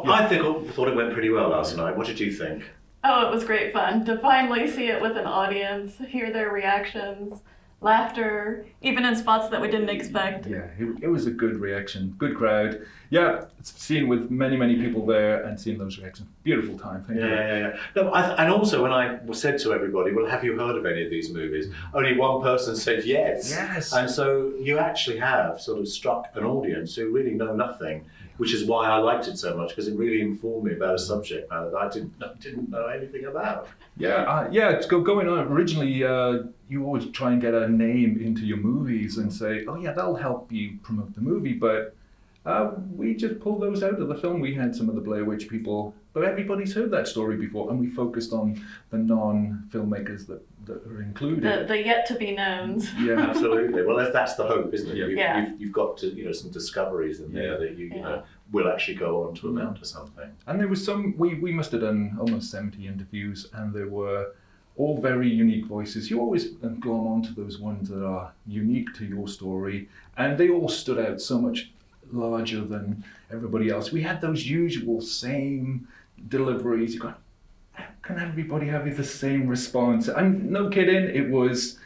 Yeah. I thought it went pretty well last night. What did you think? Oh, it was great fun to finally see it with an audience, hear their reactions, laughter, even in spots that we didn't expect. Yeah, it was a good reaction, good crowd. Yeah, seeing with many people there and seeing those reactions, beautiful time. Thank you. Yeah. No, and also when I said to everybody, well, have you heard of any of these movies? Only one person said yes. Yes. And so you actually have sort of struck an audience who really know nothing, which is why I liked it so much, because it really informed me about a subject matter that I didn't know anything about. Yeah, it's going on. Originally, you always try and get a name into your movies and say, oh yeah, that'll help you promote the movie, but we just pulled those out of the film. We had some of the Blair Witch people, but everybody's heard that story before, and we focused on the non-filmmakers that are included. The yet-to-be-knowns. Yeah, absolutely. Well, that's the hope, isn't it? Yeah. You've got to, some discoveries in there that you know will actually go on to amount to something. And there was some, we must have done almost 70 interviews, and there were all very unique voices. You always glom onto those ones that are unique to your story, and they all stood out so much larger than everybody else. We had those usual same deliveries. You go, how can everybody have the same response? I'm no kidding, it was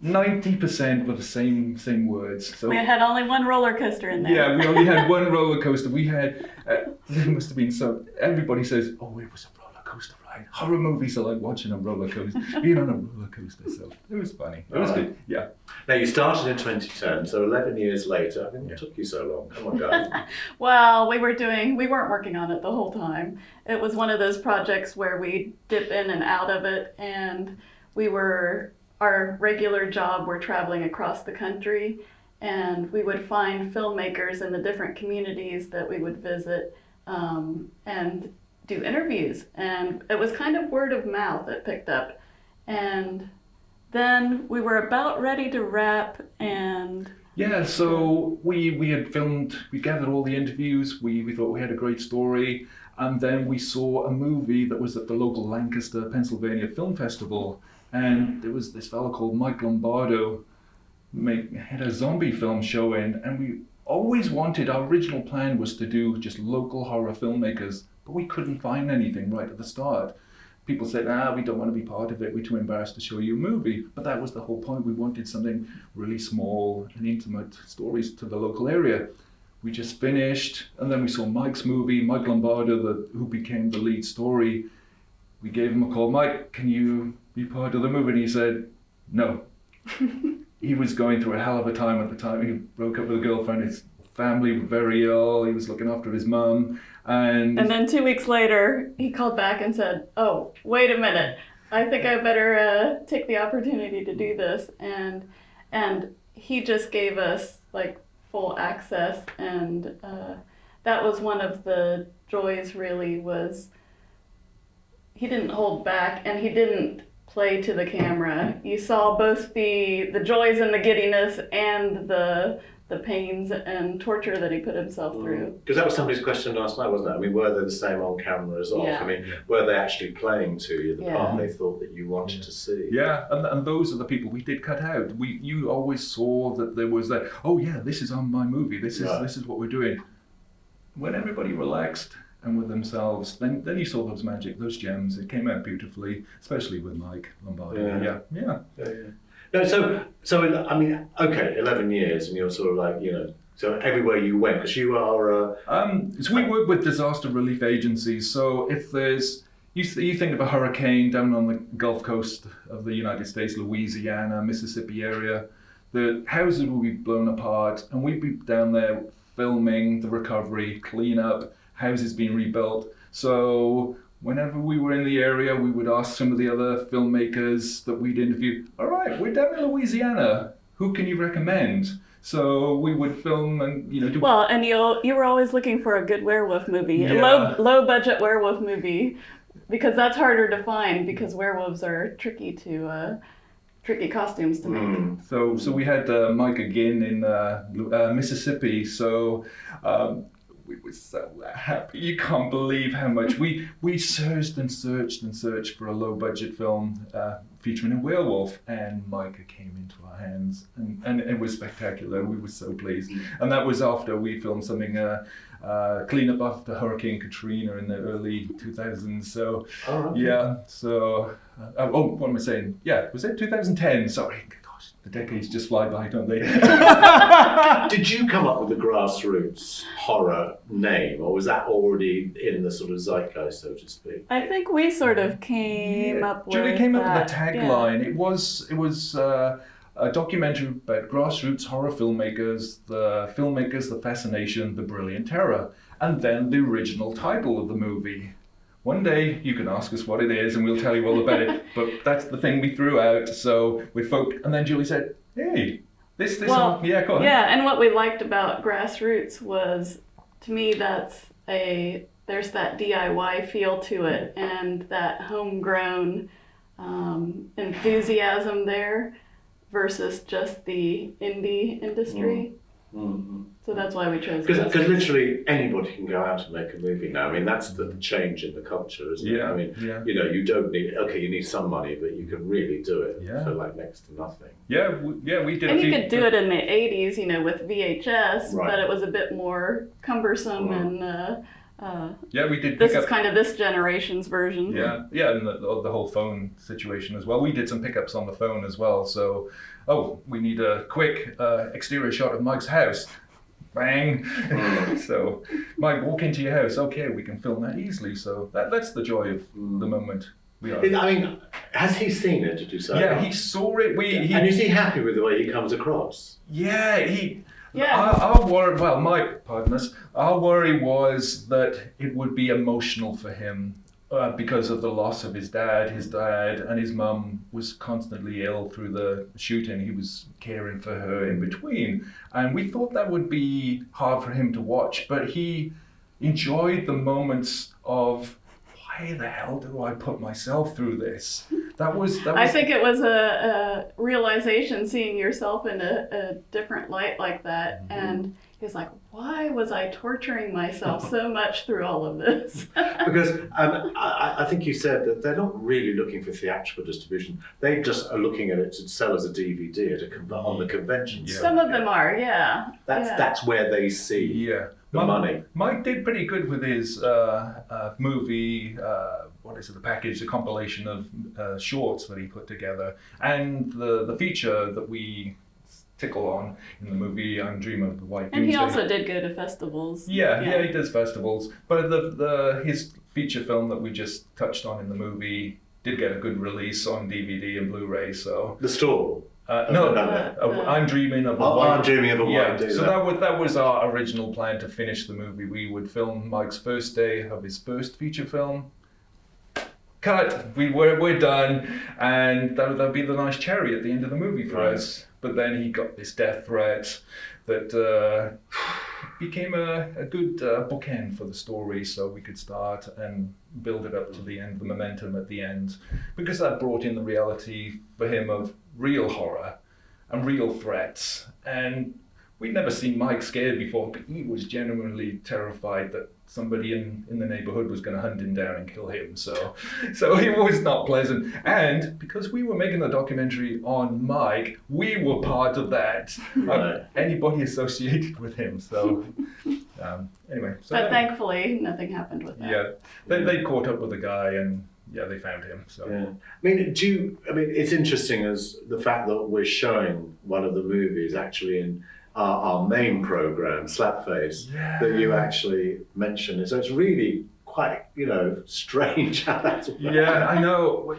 90% were the same words. So we had only one roller coaster in there. Yeah, we only had one roller coaster. We had, there must have been everybody says, oh, it was a roller coaster ride. Horror movies are like watching a roller coaster, being on a roller coaster. So it was funny. It was good, yeah. Now you started in 2010, so 11 years later. I mean, what took you so long? Come on, guys. Well, we weren't working on it the whole time. It was one of those projects where we dip in and out of it, and our regular job, we're traveling across the country, and we would find filmmakers in the different communities that we would visit and do interviews. And it was kind of word of mouth that picked up. And then we were about ready to wrap, and yeah, so we had filmed, we gathered all the interviews, we thought we had a great story, and then we saw a movie that was at the local Lancaster, Pennsylvania Film Festival. And there was this fellow called Mike Lombardo had a zombie film showing, and we always wanted, our original plan was to do just local horror filmmakers, but we couldn't find anything right at the start. People said, we don't want to be part of it, we're too embarrassed to show you a movie. But that was the whole point. We wanted something really small and intimate, stories to the local area. We just finished, and then we saw Mike's movie, Mike Lombardo, who became the lead story. We gave him a call, Mike, can you be part of the movie? And he said, no. He was going through a hell of a time at the time. He broke up with a girlfriend, his family were very ill, he was looking after his mum. And then 2 weeks later, he called back and said, oh, wait a minute, I think I better take the opportunity to do this. And he just gave us like full access, and that was one of the joys really, was he didn't hold back, and he didn't play to the camera. You saw both the joys and the giddiness and the pains and torture that he put himself through. Because that was somebody's question last night, wasn't it? I mean, were they the same on camera as off? Yeah. I mean, were they actually playing to you the part they thought that you wanted to see? Yeah, and those are the people we did cut out. You always saw that there was that, oh yeah, this is on my movie, this is what we're doing. When everybody relaxed and with themselves, then you saw those magic, those gems. It came out beautifully, especially with Mike Lombardo. Yeah. No, so I mean, okay, 11 years, and you're sort of like, so everywhere you went, because you are. So we work with disaster relief agencies. So if there's, you think of a hurricane down on the Gulf Coast of the United States, Louisiana, Mississippi area, the houses will be blown apart, and we'd be down there filming the recovery, clean up, houses being rebuilt. So whenever we were in the area, we would ask some of the other filmmakers that we'd interviewed, all right, we're down in Louisiana, who can you recommend? So we would film and, do... Well, and you were always looking for a good werewolf movie, a low budget werewolf movie, because that's harder to find, because werewolves are tricky costumes to make. So we had Mike again in Mississippi, so we were so happy. You can't believe how much we searched and searched and searched for a low budget film featuring a werewolf, and Micah came into our hands, and it was spectacular. We were so pleased, and that was after we filmed something clean up after Hurricane Katrina in the early 2000s. So yeah, so what am I saying? Yeah, was it 2010? Sorry. The decades just fly by, don't they? Did you come up with the grassroots horror name, or was that already in the sort of zeitgeist, so to speak? I think we sort of came up with Julie came up with the that, tagline. It was a documentary about grassroots horror filmmakers, the fascination, the brilliant terror, and then the original title of the movie. One day you can ask us what it is and we'll tell you all about it. But that's the thing we threw out. So we and then Julie said, "Hey, this Well, yeah, go on." Yeah, and what we liked about grassroots was, to me, there's that DIY feel to it and that homegrown enthusiasm there versus just the indie industry. Mm-hmm. So that's why we chose Because grassroots. literally anybody can go out and make a movie now. I mean, that's the change in the culture, isn't it? Yeah, I mean, yeah. you don't need, you need some money, but you can really do it for like next to nothing. Yeah, we did. And you could do it in the 80s, with VHS, Right. but it was a bit more cumbersome and we did. this is kind of this generation's version. Yeah, and the whole phone situation as well. We did some pickups on the phone as well. So, we need a quick exterior shot of Mike's house. Bang! So, Mike, walk into your house. Okay, we can film that easily. So that's the joy of the moment. We are. I mean, has he seen it, did you say? Yeah, he saw it. And is he happy with the way he comes across? Yeah, Yeah. Our worry, our worry was that it would be emotional for him because of the loss of his dad. His dad and his mum was constantly ill through the shooting. He was caring for her in between. And we thought that would be hard for him to watch, but he enjoyed the moments of, why the hell do I put myself through this? That was. I think it was a realization, seeing yourself in a different light like that. Mm-hmm. And he was like, why was I torturing myself so much through all of this? Because I think you said that they're not really looking for theatrical distribution. They just are looking at it to sell as a DVD on the convention. Yeah. Some of them are, yeah. That's where they see the money. Mike did pretty good with his movie, the package, the compilation of shorts that he put together, and the feature that we tickle on in the movie, I'm Dreaming of the White Doomsday. And he also did go to festivals. Yeah, he does festivals. But his feature film that we just touched on in the movie did get a good release on DVD and Blu-ray. So The Store. I'm Dreaming of a White. I'm Dreaming of a White Doomsday. So that was our original plan to finish the movie. We would film Mike's first day of his first feature film. Cut. We're done, and that'll be the nice cherry at the end of the movie for us. But then he got this death threat that became a good bookend for the story, so we could start and build it up to the end, the momentum at the end, because that brought in the reality for him of real horror and real threats. And we'd never seen Mike scared before, but he was genuinely terrified that somebody in the neighborhood was going to hunt him down and kill him. So it was not pleasant. And because we were making a documentary on Mike, we were part of that. Anybody associated with him. So anyway. But thankfully, nothing happened with that. Yeah, they caught up with the guy and they found him. So. Yeah. I mean, it's interesting as the fact that we're showing one of the movies actually in our main program, Slapface, that you actually mentioned it. So it's really quite, strange how that's worked. Yeah, I know.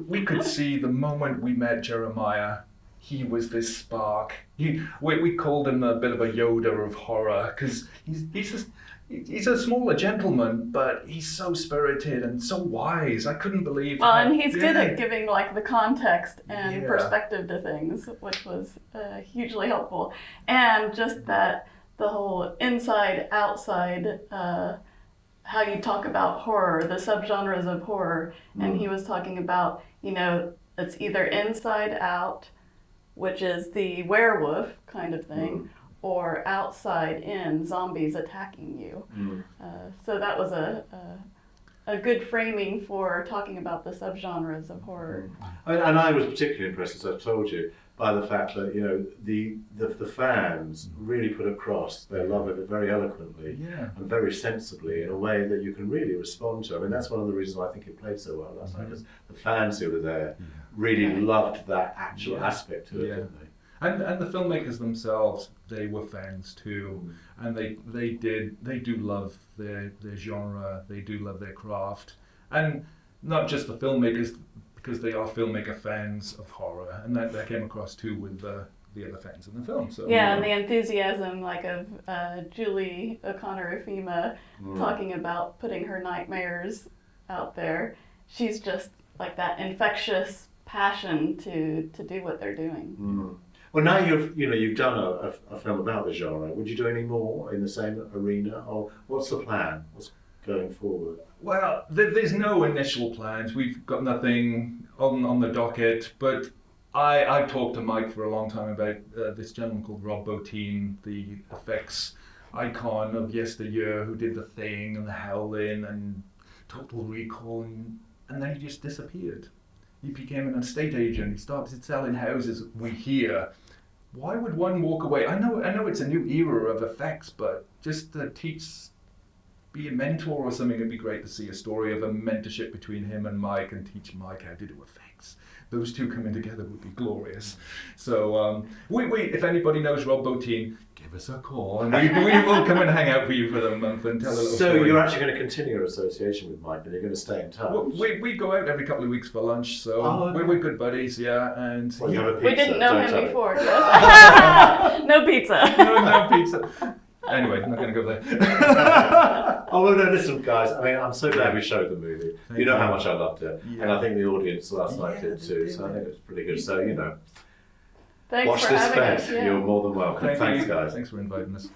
We could see the moment we met Jeremiah, he was this spark. We called him a bit of a Yoda of horror, because he's a smaller gentleman, but he's so spirited and so wise. I couldn't believe. Well, and he's good at giving the context and perspective to things, which was hugely helpful. And just the whole inside outside, how you talk about horror, the subgenres of horror, and he was talking about it's either inside out, which is the werewolf kind of thing, or outside in zombies attacking you. So that was a good framing for talking about the subgenres of horror. And I was particularly impressed, as I've told you, by the fact that the fans really put across their love of it very eloquently and very sensibly in a way that you can really respond to. I mean, that's one of the reasons why I think it played so well last night, because the fans who were there really loved that actual aspect to it, didn't they? And the filmmakers themselves, they were fans too, and they do love their genre, they do love their craft, and not just the filmmakers, because they are filmmaker fans of horror, and that came across too with the other fans in the film. So and the enthusiasm like of Julie O'Connor-Efima talking about putting her nightmares out there. She's just like that infectious passion to do what they're doing. Well, now you've done a film about the genre. Would you do any more in the same arena, or what's the plan? What's going forward? Well, there's no initial plans. We've got nothing on the docket, but I talked to Mike for a long time about this gentleman called Rob Bottin, the effects icon of yesteryear, who did The Thing and The Howling and Total Recall, and then he just disappeared. He became an estate agent. He started selling houses. We hear. Why would one walk away? I know it's a new era of effects, but just to be a mentor or something, it'd be great to see a story of a mentorship between him and Mike, and teach Mike how to do effects. Those two coming together would be glorious. So we if anybody knows Rob Bottin, give us a call, and we will come and hang out for you for the month and tell a little story. So you're actually going to continue your association with Mike, and you're going to stay in touch? Well, we go out every couple of weeks for lunch, so we're good buddies, and well, you have a pizza, we didn't know don't him I? before. Yes. No pizza. no pizza. Anyway, I'm not going to go there. Oh, well, no, listen, guys. I mean, I'm so glad we showed the movie. Thank you know you. how much I loved it. Yeah. And I think the audience last night did they too. did. So I think it was pretty good. So, Thanks watch for this having space. us. Yeah. You're more than welcome. Thanks, you. guys. Thanks for inviting us.